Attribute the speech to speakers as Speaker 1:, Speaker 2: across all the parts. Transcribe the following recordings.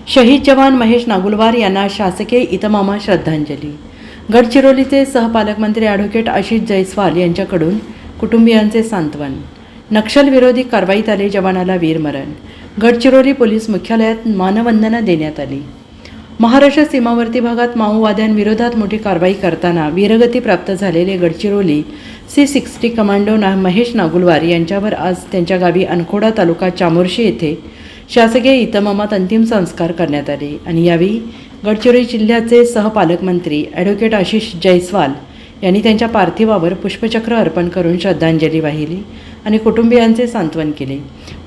Speaker 1: शहीद जवान महेश नागुलवार यांना शासकीय इतमामा श्रद्धांजली। गडचिरोलीचे सहपालकमंत्री ॲडव्होकेट आशिष जयस्वाल यांच्याकडून कुटुंबियांचे सांत्वन। नक्षलविरोधी कारवाईत आले जवानाला वीरमरण। गडचिरोली पोलीस मुख्यालयात मानवंदना देण्यात आली। महाराष्ट्र सीमावर्ती भागात माओवाद्यांविरोधात मोठी कारवाई करताना वीरगती प्राप्त झालेले गडचिरोली C60 कमांडो महेश नागुलवार यांच्यावर आज त्यांच्या गावी अनखोडा तालुका चामोर्शी येथे शासकीय इतमामात अंतिम संस्कार करण्यात आले आणि यावेळी गडचिरोली जिल्ह्याचे सहपालकमंत्री ॲडव्होकेट आशिष जयस्वाल यांनी त्यांच्या पार्थिवावर पुष्पचक्र अर्पण करून श्रद्धांजली वाहिली आणि कुटुंबियांचे सांत्वन केले।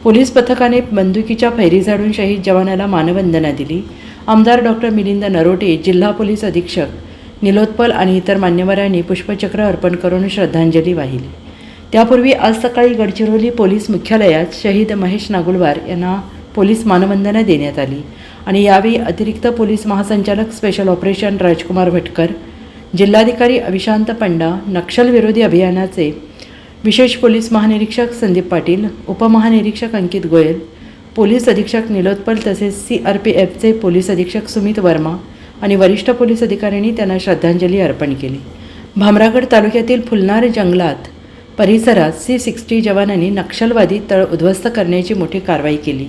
Speaker 1: पोलीस पथकाने बंदुकीच्या फैरी झाडून शहीद जवानाला मानवंदना दिली। आमदार डॉक्टर मिलिंद नरोटे, जिल्हा पोलीस अधीक्षक निलोत्पल आणि इतर मान्यवरांनी पुष्पचक्र अर्पण करून श्रद्धांजली वाहिली। त्यापूर्वी आज सकाळी गडचिरोली पोलीस मुख्यालयात शहीद महेश नागुलवार यांना पोलीस मानवंदना देण्यात आली आणि यावेळी अतिरिक्त पोलीस महासंचालक स्पेशल ऑपरेशन राजकुमार भटकर, जिल्हाधिकारी अविशांत पंडा, नक्षलविरोधी अभियानाचे विशेष पोलीस महानिरीक्षक संदीप पाटील, उपमहानिरीक्षक अंकित गोयल, पोलीस अधीक्षक निलोत्पल तसेच CRPFचे पोलीस अधीक्षक सुमित वर्मा आणि वरिष्ठ पोलीस अधिकाऱ्यांनी त्यांना श्रद्धांजली अर्पण केली। भामरागड तालुक्यातील फुलनार जंगलात परिसरात C60 जवानांनी नक्षलवादी तळ उद्ध्वस्त करण्याची मोठी कारवाई केली।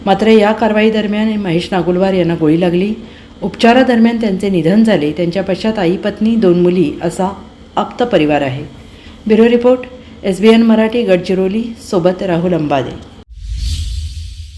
Speaker 1: मात्र या कारवाई दरम्यान महेश नागुलवार यांना गोळी लागली। उपचारादरम्यान त्यांचे निधन झाले। त्यांच्या पश्चात आई, पत्नी, 2 मुली असा आप्त परिवार आहे। Bureau report, SBN Marathi, Gadchiroli. सोबत राहुल अंबादे।